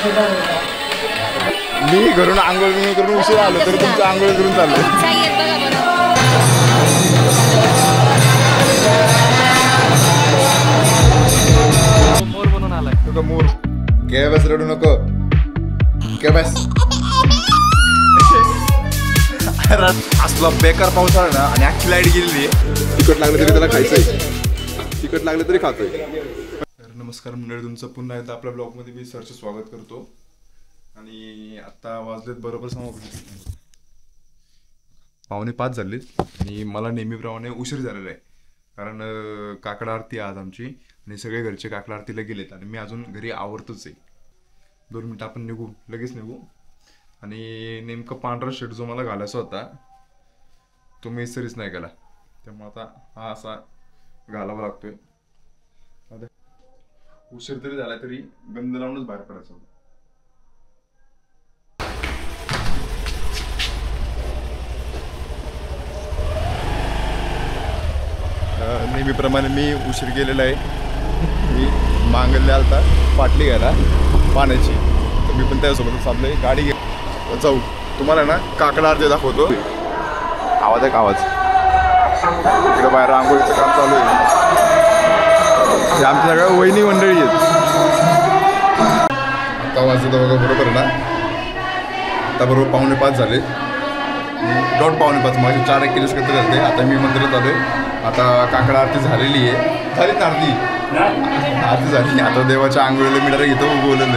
मी घरून आंघोळ करून उशीर आलो तरी तुमचं आंघोळ करून चाललंय. मोर बनून आलाय तुका मोर काय बस रडू नको काय बस. असला बेकार पाऊस आला ना आणि अख्खी लाईट गेलेली. तिखट लागलं तरी त्याला खायचंय, तिखट लागलं तरी खातोय. तर नमस्कार मंडळी, तुमचं पुन्हा एकदा आपल्या ब्लॉगमध्ये मी सरचं स्वागत करतो. आणि आता वाजलेत बरोबर 4:45 झालेत आणि मला नेहमीप्रमाणे उशीर झालेला आहे. कारण काकड आरती आज आमची आणि सगळे घरचे काकड आरतीला गेलेत आणि मी अजून घरी आवरतोच आहे. 2 मिनिटं आपण निघू, लगेच निघू. आणि नेमकं पांढरा शर्ट जो मला घालायचा होता तो मी इस्त्रीच नाही केला, त्यामुळे आता हा असा घालावा लागतोय. उशीर तरी झाला तरी गंध लावूनच बाहेर पडायचं होतं. नेहमीप्रमाणे मी उशीर गेलेला आहे. मी मांगल्य आलता पाटली घ्यायला पाण्याची, तर मी पण त्यासोबतच चाललोय. गाडी घे जाऊ. तुम्हाला ना काकड आरती दाखवतो. आवाज आहे का आवाज? इकडं बाहेर रांगोळीचं काम चालू आहे. हे आमच्या सगळ्या वहिनी मंडळी आहेत. आता वाजत बघा बरोबर ना, आता बरोबर 4:45 झाले. डॉट 4:45 माझे 4-1 किलोच कधी झाले. आता मी मंदिरात आलोय. आता काकड आरती झालेली आहे. झाली ना आरती झाली. आता देवाच्या आंघोळीला मी डायरेक्ट घेतो बोलून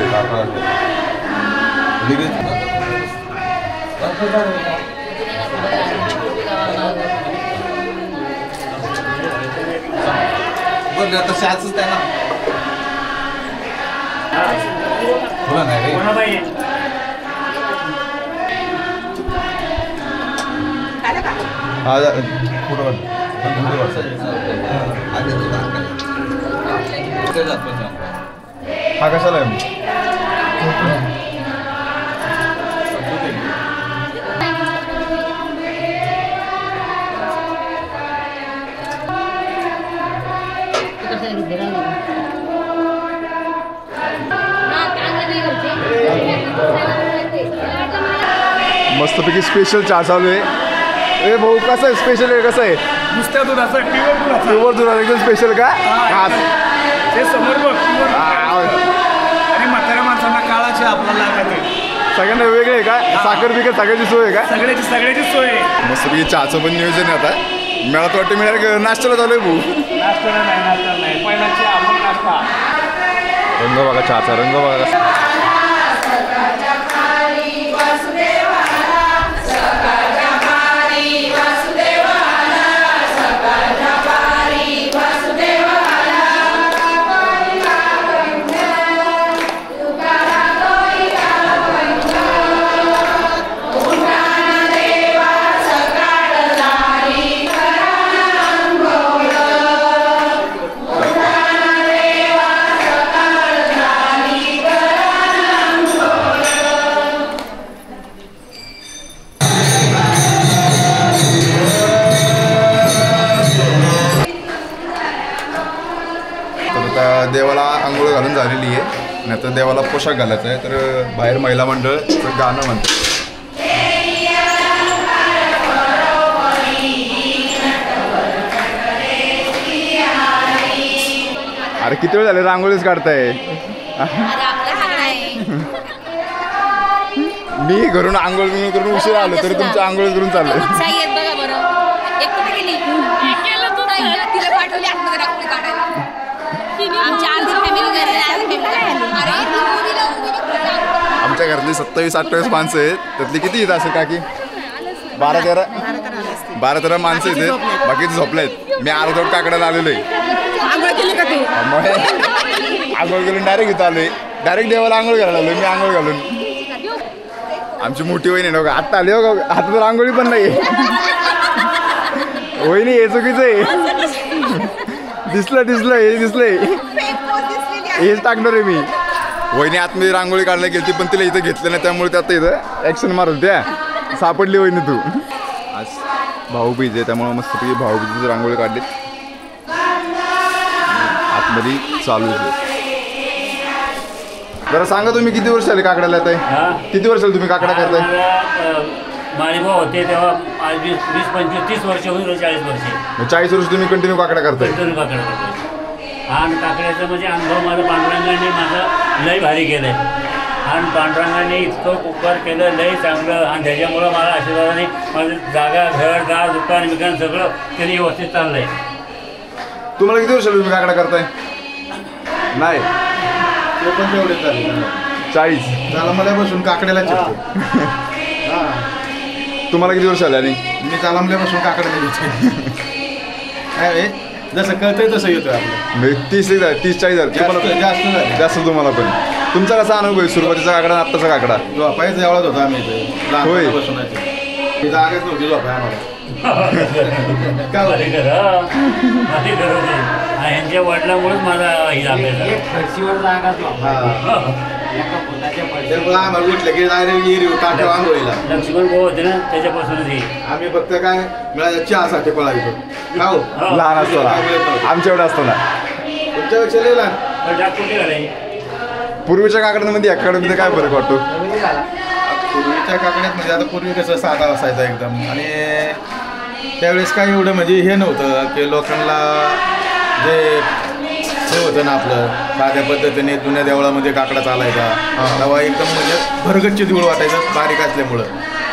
आता शाळेच आहे ना, बोला नाही हा कशाला आहे? मस्तपैकी स्पेशल चहा चालू आहे. ए भाऊ कसं आहे स्पेशल आहे? कसं आहे? नुसत्या दुधाचं प्युअर दुधा एकदम स्पेशल का? ते समोर बघ. आणि म्हाताऱ्या माणसांना काळाची आपल्याला लागत आहे. सगळ्यांना वेगळे आहे का? साखर बिकर सगळ्याची सोय आहे का? सगळ्याची सोय आहे. मस्तपैकी चहाचं पण नियोजन आहे. आता मला तर वाटतं मी नाश्त्याला चालू आहे भाऊ. नाश्त्याला नाही पहिला चहा मग नाश्ता. रंग बघा चहाचा, रंग बघा कसा. देवाला आंघोळ घालून झालेली आहे आणि आता देवाला पोशाख घालायचा आहे. तर बाहेर महिला मंडळ गाणं म्हणतात. अरे किती वेळ झाले रांगोळीच काढताय? मी घरून आंघोळ करून उशीर आलो तरी तुमचं आंघोळ करून चाललंय. आमच्या घरातली 27-28 माणसं आहेत. त्यातली किती येत असेल काकी? 12-13 माणसं येते. बाकीचे झोपले आहेत. मी अर्धवट काकडाला आलेलो आहे. आंघोळ करून डायरेक्ट इथं आलोय. डायरेक्ट देवाला आंघोळ घालायला आलोय मी. आंघोळ घालून आमची मोठी वहिनी आहे बघा आत्ता आली. बघा आता तर आंघोळी पण नाही. वहिनी हे चुकीचं आहे. दिसलं हे दिसलंय. हेच टाकणार आहे मी. वहिनी आतमध्ये रांगोळी काढायला गेली पण तिला इथं घेतलं नाही, त्यामुळे ते आता इथं ॲक्शन मारत त्या सापडली वहिनी तू. आज भाऊबीज आहे त्यामुळे मस्तपैकी भाऊबीजीची रांगोळी काढलीत. आतमध्ये चालू आहे. जरा सांगा तुम्ही किती वर्ष झाले काकड्याला येत आहे? किती वर्ष झाले तुम्ही काकडा करताय? माळीभाऊ होते तेव्हा 20-25-30 वर्ष होईल, 40 वर्ष. 40 वर्ष तुम्ही कंटिन्यू काकडा करताय? कंटिन्यू काकडा करतोय. आणि काकड्याचं म्हणजे अनुभव माझा पांडुरंगाने माझं लय भारी केलं आहे. आणि पांडुरंगाने इतकं उपकार केलं लय चांगलं. आणि त्याच्यामुळं मला आशीर्वादाने माझं जागा, घर, दार, दुकान विकान सगळं त्यांनी व्यवस्थित चाललं आहे. तुम्हाला किती वर्ष तुम्ही काकडा करताय? नाही ते पण तेवढेच झाले 40. त्याला मला बसून काकड्याला चिपतो. तुम्हाला किती वर्ष झाले? आणि मी चालामल्यापासून काकड्याला येतो. काय रे, जसं कळतंय तसं येतोय आपलं. 30-40 झाले जास्त झाले. जास्त तुम्हाला पण. तुमचा कसा अनुभव आहे सुरुवातीचा काकडा आणि आत्ताचा काकडा? झोपायचं एवढाच होता आम्ही इथे होय. लहानपणापासून. जागाच नव्हती झोपाय आम्हाला. भारी घर, भारी घर होते. ह्यांच्या वडिलांमुळेच माझा ही त्यामुळे आम्हाला उठलं की डायरेक्ट येरी टाक्या आंघोळीला. लक्ष्मण भाऊ होते ना त्याच्यापासूनच हे. आम्ही फक्त काय मिळायचं चहासाठी पळायचो. खाऊ लहान असताना आमच्या एवढं असताना. तुमच्यापेक्षा लय लहान. डाक कुठे घालाय? पूर्वीच्या काकड्यांमध्ये या काकड्यांमध्ये काय फरक वाटतो? पूर्वीच्या काकड्यात म्हणजे आता पूर्वी कसं साधा असायचा एकदम. आणि त्यावेळेस काय एवढं म्हणजे हे नव्हतं की लोकांना जे हे होतं ना आपलं साध्या पद्धतीने जुन्या देवळामध्ये काकडा चालायचा तेव्हा एकदम म्हणजे भरगच्च देऊळ वाटायचं बारीक असल्यामुळं.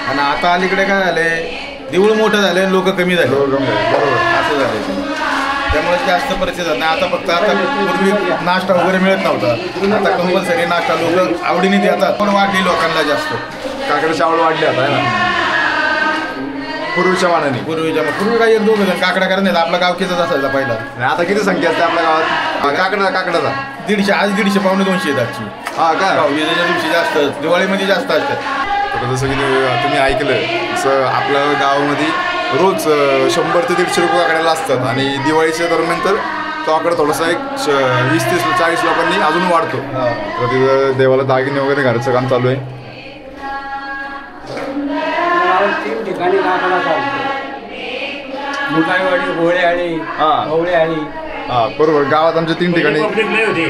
आणि आता अलीकडे काय झालंय, देऊळ मोठं झालं आणि लोक कमी झाले. बरोबर असं झालं. त्यामुळे जास्त परिचय झाला नाही. आता फक्त आता पूर्वी नाश्ता वगैरे मिळत नव्हता. आता कंपल्सरी नाश्ता लोक आवडीने देतात. पण वाढली लोकांना जास्त. काकड्याची आवड वाढली आता आहे ना पूर्वीच्या मानाने? पूर्वी काही 1-2 जण काकडा करत नाही. आपला गावकीचाच असायचा पहिला. आणि आता किती संख्या असते आपल्या गावात काकडाचा? 150. आज 150 पावणे 200 आहेत आजची. हा का? विजेच्या दिवशी जास्त, दिवाळीमध्ये जास्त असतात. तर जसं की तुम्ही ऐकलं तसं आपल्या गावामध्ये रोज 100 ते 150 रुपये काकड्याला असतात. आणि दिवाळीच्या दरम्यान तर तो आकडा थोडासा एक 20-30-40 लोकांनी अजून वाढतो. तर तिथं देवाला दागिने वगैरे घराचं काम चालू आहे. 3 ठिकाणी काकडा चालतो. मुकाईवाडी, घोळेआळी, गवळेआळी. हा बरोबर. गावात आमच्या 3 ठिकाणी पब्लिक लय होती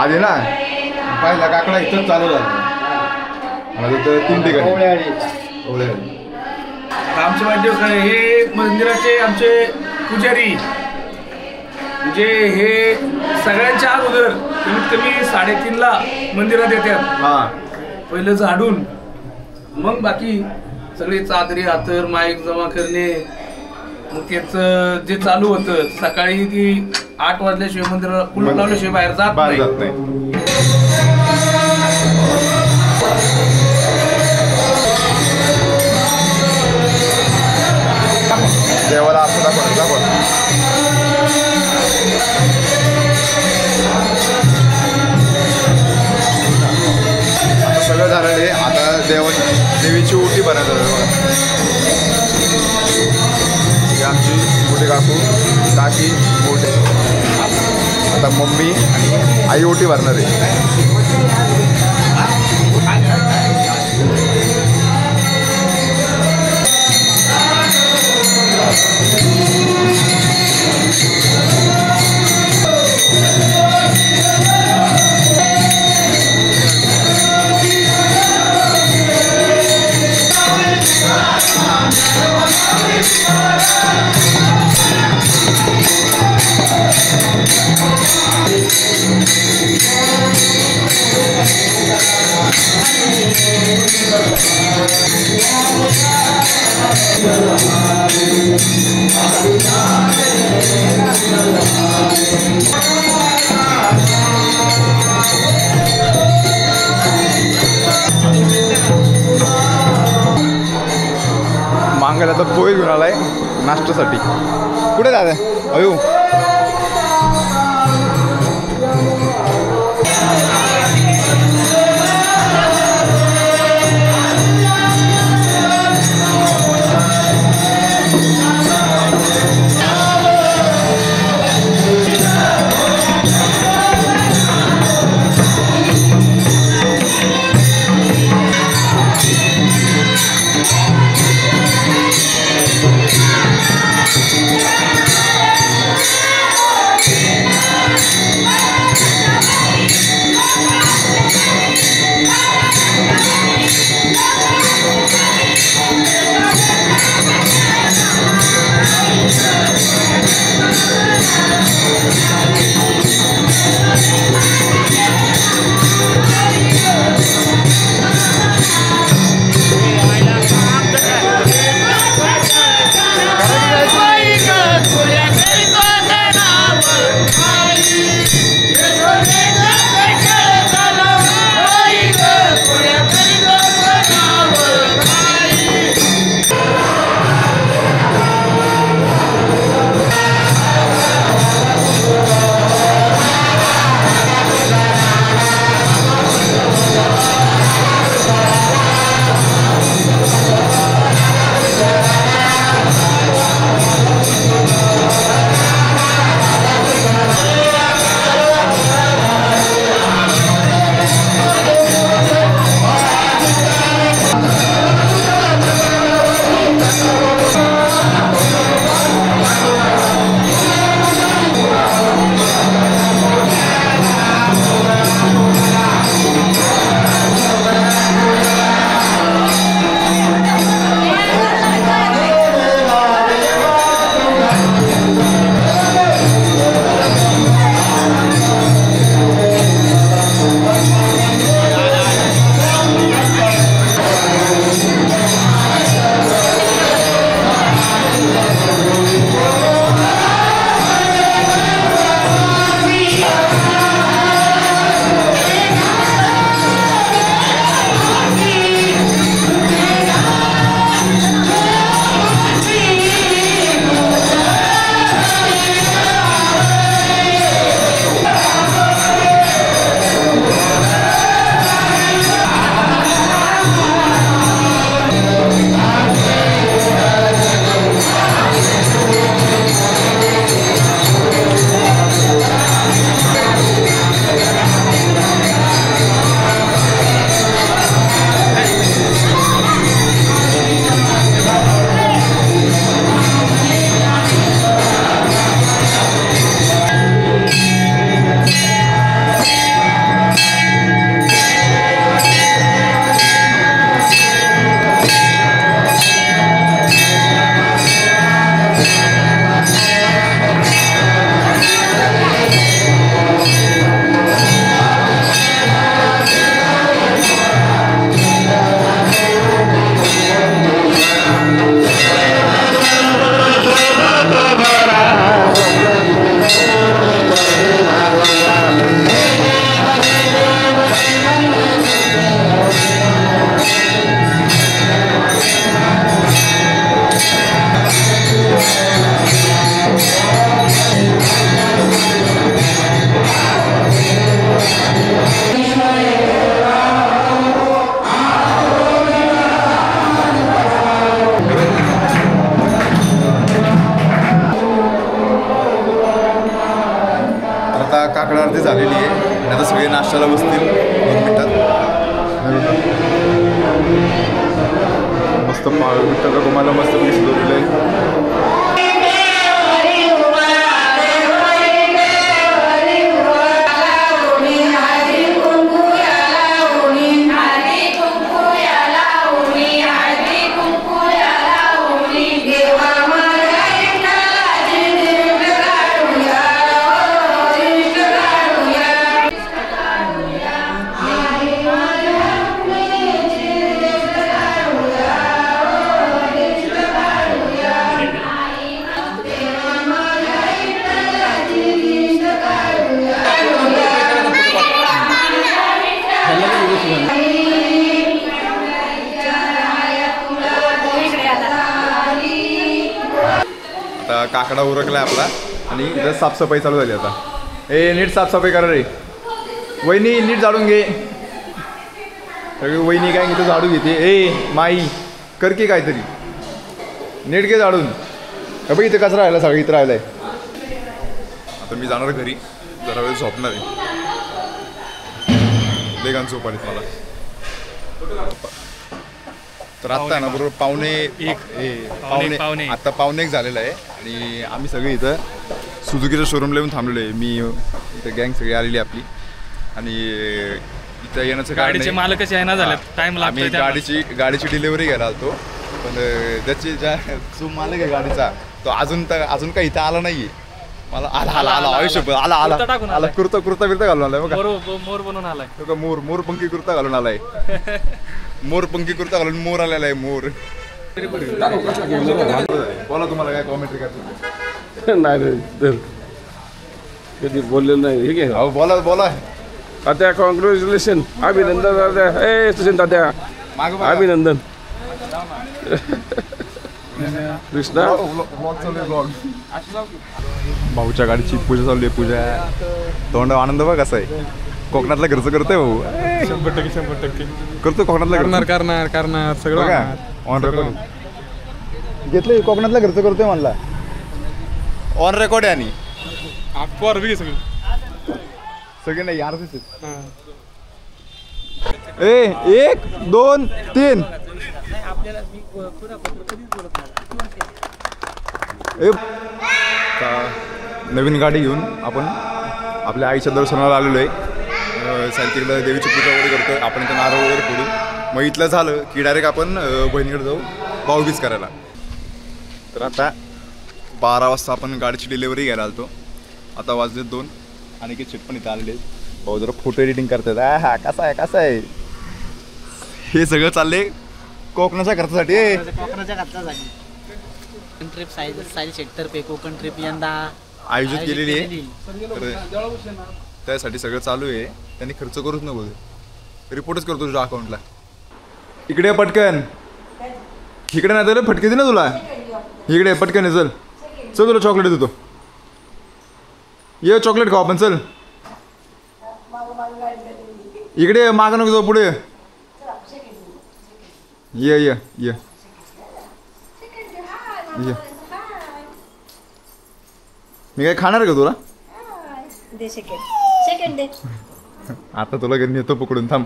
आधी ना. पहिला काकडा इथंच चालू झाला. आता तर 3 ठिकाणी गवळेआळी. आमचे वाद्य हे मंदिराचे आमचे पुजारी म्हणजे हे सगळ्यांच्या अगोदर कमीत कमी 3:30ला मंदिरात येतात. हां पहिलं झाडून मग बाकी सगळे चादरी, हातर, माईक जमा करणे. मग त्याचं जे चालू होतं सकाळी ती 8 वाजल्याशिवाय मंदिराला कुलूप लावल्याशिवाय बाहेर जात नाही. देवाला असं दाखव. आता सगळं झालेलं आहे. आता देवीची ओटी बनायला आमची मोठी काकी मोठे. आता मम्मी आणि आई ओटी भरणार आहे. मांगायला तर पोहे घेऊन आलाय नाश्त्यासाठी. कुठे दादा? अयो काकडा आरती झालेली आहे आणि आता सगळे नाश्त्याला बसतील 2 मिनिटात. मस्त विठ्ठलच्या घुमाला मस्त शिजवलेलं आहे. आता काकडा उरकलाय आपला आणि इथं साफसफाई चालू झाली आता. नीट साफसफाई करा रे वहिनी, नीट झाडून घे. सगळी वहिनी काय इथं झाडू घेते. माई कर की काहीतरी, नीट घे झाडून. बघ इथं कचरा राहिला, सगळं इथं राहिलाय. आता मी जाणार घरी, जरा वेळ झोपणार आहे. लेगान झोप आलीत मला. तर आत्ता आहे ना बरोबर पावणे एक झालेला आहे आणि आम्ही सगळे इथं सुझुकीच्या शोरूमला येऊन थांबलेलो आहे. मी इथं गँग सगळी आलेली आपली आणि इथं येण्याचं गाडीचे मालकच यायला झाले, टाइम आम्ही गाडीची डिलिव्हरी घ्यायला आलतो, पण त्याची जो मालक आहे गाडीचा तो अजून काही इथं आला नाहीये. मला आला आयुष्य आला कुर्ता घालून आलाय बघा. मोर बनवून आलाय, मोरपंखी कुर्ता घालून आलाय. मोरपंखी कुर्ता घालून मोर आलेला आहे. मोर बोला, तुम्हाला काय कॉमेंट्री करायचं? नाही कधी बोललेलं नाही. ठीक आहे, बोला. तात्या कॉंग्रॅच्युलेशन, अभिनंदन तात्या. सुशील तात्या अभिनंदन. कृष्णा भाऊच्या गाडीची पूजा चालू आहे. पूजा तोंड आनंद बघ कसा आहे. कोकणातला खर्च करतोय भाऊ. 100% करतो कोकणातला करणार सगळं ऑन रेकॉर्ड घेतले. कोकणातला खर्च करतोय म्हणला, ऑन रेकॉर्ड आहे. आणि सगळे नाही यार. 1 2 3 नवीन गाडी घेऊन आपण आपल्या आईच्या दर्शनाला आलेलो आहे. तिकडं देवीची पूजा वगैरे करतोय आपण, इथं नारळ वगैरे फोडू. मग इथलं झालं की डायरेक्ट आपण बहिणीकडे जाऊ भाऊबीज करायला. तर आता 12 वाजता आपण गाडीची डिलिव्हरी घ्यायला आलतो. आता वाजले 2 आणि की चिट पण इथं आलेले. भाऊ जरा फोटो एडिटिंग करतात. हा कसं आहे हे सगळं चाललंय कोकणाच्या खर्चासाठी. ट्रिप साईल शेट्टरपे कोकण ट्रिप यंदा आयोजित केलेली आहे. तर त्यासाठी सगळं चालू आहे. त्यांनी खर्च करूच नको, रिपोर्टच करतो तुझ्या अकाउंटला. इकडे पटकन, इकडे नाही तर फटके दे ना तुला. इकडे पटकन चल तुला चॉकलेट देतो. ये चॉकलेट खाऊ आपण, चल इकडे माग नको जाऊ, पुढे ये. मी काय खाणार का तुला? आता तुला घरी नेतो पकडून. थांब.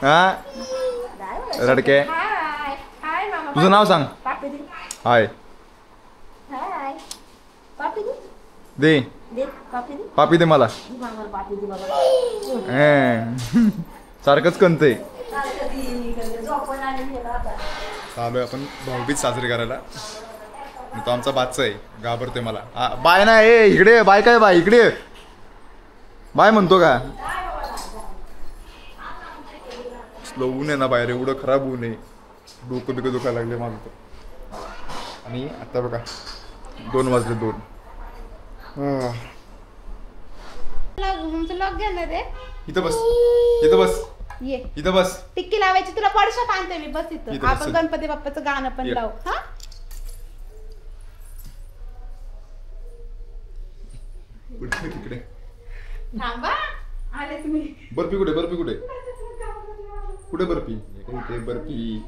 हा रडके, तुझं नाव सांग. हाय दे पापी दे मला. सारखंच कंचय. चालू आहे आपण भाऊबीज साजरी करायला. तो आमचा बादचा आहे, घाबरते मला. बाय ना, इकडे बाय. काय बाय? इकडे बाय म्हणतो का? स्लो ऊन आहे ना बाहेर, एवढं खराब ऊन आहे. डोकं दुखायला लागले माझं तर. आणि आता बघा 2 वाजले. 2 इथं बस. इथं बस. टिक्की लावायची तुला पडशात आणते मी. बस इथं आपण गणपती बाप्पाचं गाणं पण लावू. हा तिकडे थांबा, आलेच मी. बर्फी कुठे? कुठे बर्फी? इथे बर्फी.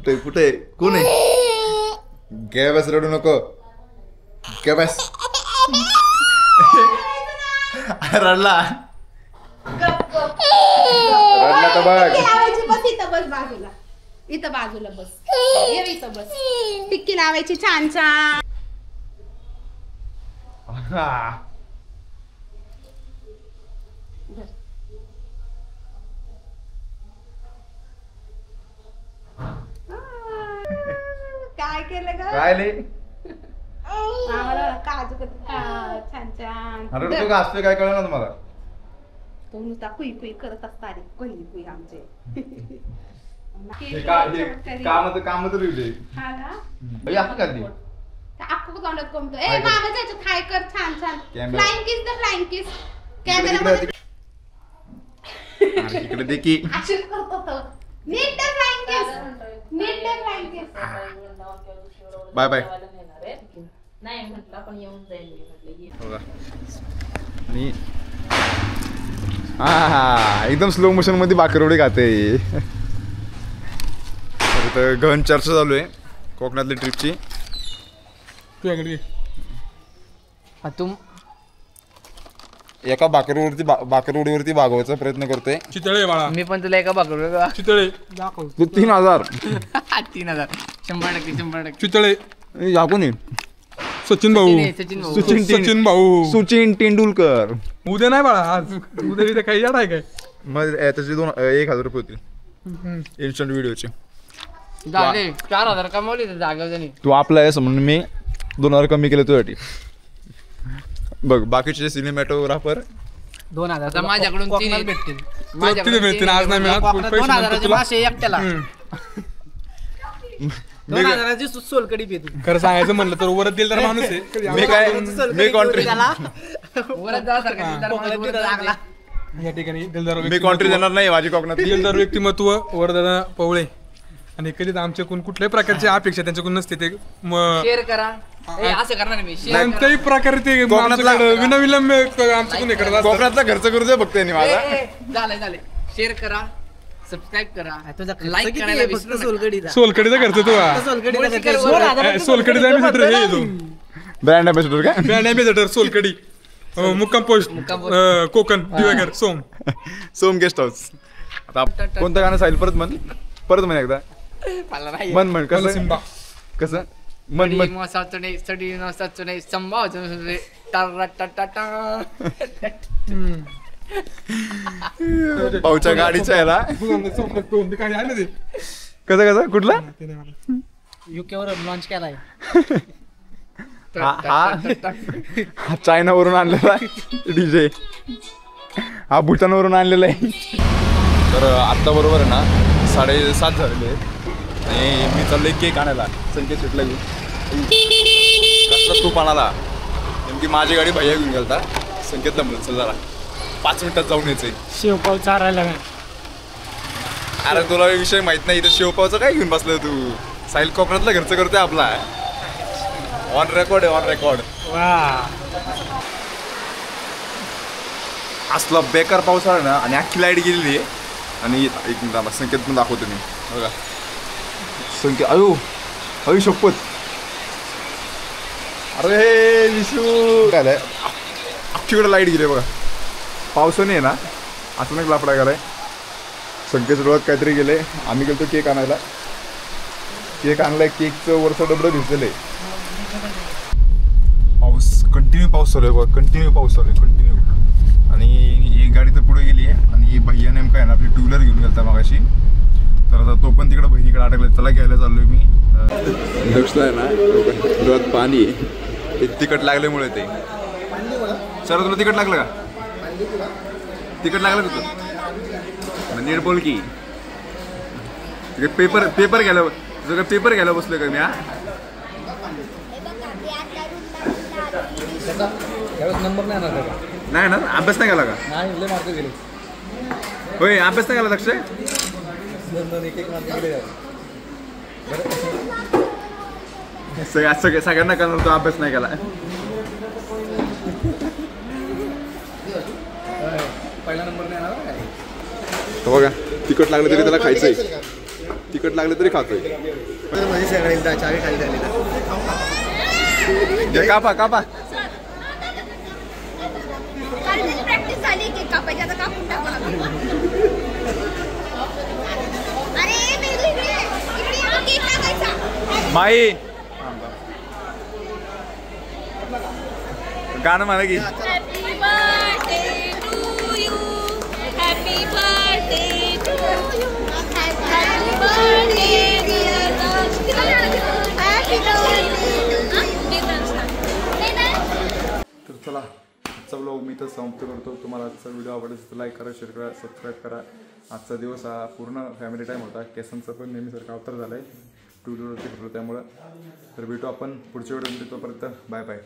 कुठे कुठे कोण आहे? गे बस, रडू नको. गे बस. रडला तर बघ. लावायची बस इथं, बस बाजूला, इथं बाजूला बस, ये इथं बस. टिक्की लावायची छान छान. काय केलं ग? काय ले आम्हाला काजू छान छान. अरे तू का असतोय काय कळलं ना तुम्हाला? तो नुसता कुई कुई करत असता रे, कुई कुई आमचे. काम तर लिहिले. हा ना? आपण करते अख्खं तोंडात कोंबतो. ए हाय कर. मामा त्याच्यात हाय कर छान छान. Camera. Flying kiss the flying kiss. इकडे कॅमेरा इकडे दे की. अशीच करतो तो. नीट द फ्लाइंग किस. नीट the flying kiss. Bye bye. नाही म्हटलं पण येऊन जाईल बघा. आणि हा एकदम स्लो मोशन मध्ये बाकरवडी खाते. तर गहन चर्चा चालू आहे कोकणातली ट्रिपची. तुम एका बाकरवडीवरती भागवायचा प्रयत्न करतोय. चितळे बाळा, मी पण तुला एका बघतो. चितळे दाखव. तू 3000 3000 100% चितळे याकून ये. सचिन भाऊ, सचिन भाऊ सचिन तेंडुलकर. उद्या नाही बाळा, आज उद्या काही याड आहे काय? मग त्याचे 1000 रुपये होतील इन्स्टंट व्हिडिओचे. झाले 4000 कमावले जागा त्यांनी. तू आपला आहे म्हणून मी 2000 कमी केले तुझ्यासाठी. बघ बाकीचे सिनेमॅटोग्राफर 2000 माझ्याकडून 3 भेटतील. तिथे भेटतील, आज नाही मिळत. पैसे 2000 नंतर तुला. मासे एकट्याला 2000 सोलकडी भेटू. खरं सांगायचं म्हणलं तर वरच दिल तर माणूस आहे. मी कॉन्ट्री या ठिकाणी दिलदार मी कॉन्ट्री देणार नाही माझी कोकणात. दिलदार व्यक्तिमत्व वरदादा पवळे. आणि कधीच आमच्याकडून कुठल्याही प्रकारची अपेक्षा त्यांच्याकडून नसते. ते शेअर करा. असं करणार मी कोणत्याही प्रकारे ते आमच्याकडे विनाविलंब आमच्याकडून हे करत असतात. कोकणातला खर्च करू दे फक्त माझा. झालंय शेअर करा, सबस्क्राईब करा, लाईक करायला विसरू नका. सोलकडीचा खर्च तू सोलकडीचा अँबॅसेडर हे तू. ब्रँड अँबॅसेडर का? Brand ambassador solkadhi. मुक्काम पोस्ट कोकण दिवेगर सोम गेस्ट हाऊस. आता कोणतं गाणं साहिल परत म्हण एकदा. मन कसं सिम्बा कसं मन भाऊच्या गाडीच्या याला कसं कुठला युकेवर लॉन्च केलाय. हा चायनावरून आणलेला डीजे. हा भूटानवरून आणलेला आहे. तर आत्ता बरोबर आहे ना 7:30 झालेले आणि मी चाललोय केक आणायला संकेत सुटला घेऊन. कसला तूप आणायला नेमकी माझी गाडी भैया घेऊन गेलता. संकेतला म्हणून चल जरा 5 मिनिटात जाऊन यायचंय. शेवपाव चारायला. अरे तुला विषय माहित नाही. इथं शेवपावचं काय घेऊन बसलं तू? साहिल कोकणातला खर्च करतोय आपला. ऑन रेकॉर्ड आहे, ऑन रेकॉर्ड. असला बेकार पाऊस आला ना आणि अख्खी लाईट गेलेली आहे. आणि एक मिनिट संकेत पण दाखवतो मी. बघा संकेत. अयो शपथ. अरे विशू काय झालंय अख्खीकडे लाईट गेली बघा. पावसाने आहे ना अचानक लापडा गेलाय. संकेत डोळ्यात काहीतरी गेले. आम्ही गेलो केक आणायला. केक आणलाय. केकचं वरचं डबडं भिजलेलं आहे. कंटिन्यू पाऊस चालू आहे बघा. कंटिन्यू आणि ही गाडी तर पुढे गेली आहे. आणि ही भैया नेमका आहे ना आपली 2 व्हीलर घेऊन गेलता मगाशी. तर आता तो पण तिकडे बहिणीकडे अडकला. त्याला घ्यायला चाललोय मी. लक्षला आहे ना डोळ्यात पाणी आहे. ते तिखट लागल्यामुळे ते. सर तुला तिखट लागलं का? तिखट लागलं का तुला? नीट बोल की. पेपर घ्यायला तुझं काय पेपर घ्यायला बसलोय का मी? हा नंबर नाही ना. अभ्यास नाही केला का? होय अभ्यास नाही केला लक्ष. सगळ्यांना करणार तो अभ्यास नाही केला. पहिला नंबर नाही. बघा तिखट लागलं तरी त्याला खायचंय. तिखट लागले तरी खातोय. कापा कापा. प्रॅक्टिस झाली केक कापायची आता कापून टाकू. अरे इकडे केक टाकायचा. माई गाणं म्हणा की. Happy birthday to you. Happy birthday to you. Happy birthday dear happy तर चला आजचा व्लॉग मी तर समाप्त करतो. तुम्हाला आजचा व्हिडिओ आवडला तर लाईक करा, शेअर करा, सबस्क्राईब करा. आजचा दिवस हा पूर्ण फॅमिली टाईम होता. केसांचा पण नेहमीसारखा अवतार झाला आहे 2 व्हिडिओवरती फक्त त्यामुळं. तर भेटू आपण पुढच्या व्हिडिओमध्ये. तोपर्यंत बाय बाय.